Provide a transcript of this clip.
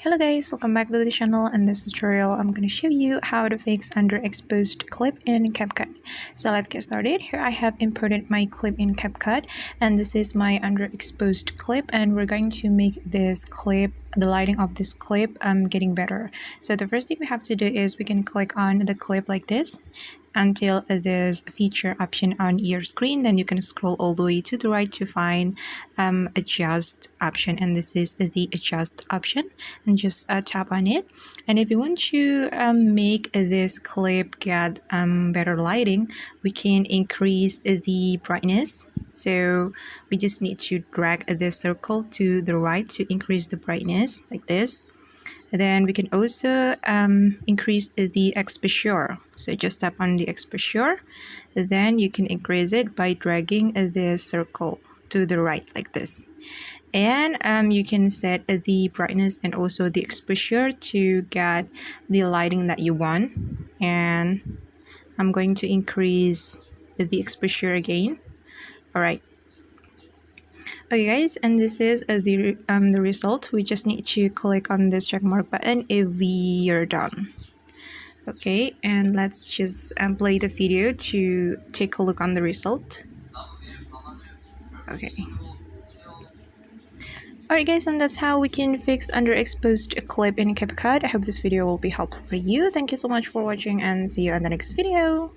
Hello guys, welcome back to the channel. In this tutorial I'm going to show you how to fix underexposed clip in CapCut. So let's get started. Here I have imported my clip in CapCut and this is my underexposed clip, and we're going to make this clip, the lighting of this clip getting better. So the first thing we have to do is we can click on the clip like this until this feature option on your screen. Then you can scroll all the way to the right to find adjust option, and this is the adjust option, and just tap on it. And if you want to make this clip get better lighting, we can increase the brightness. So we just need to drag this circle to the right to increase the brightness like this. Then we can also increase the exposure. So just tap on the exposure. Then you can increase it by dragging the circle to the right like this. And you can set the brightness and also the exposure to get the lighting that you want. And I'm going to increase the exposure again. All right. Okay guys, and this is the result. We just need to click on this check mark button if we are done. Okay, and let's just play the video to take a look on the result. Okay. Alright guys, and that's how we can fix underexposed clip in CapCut. I hope this video will be helpful for you. Thank you so much for watching and see you in the next video.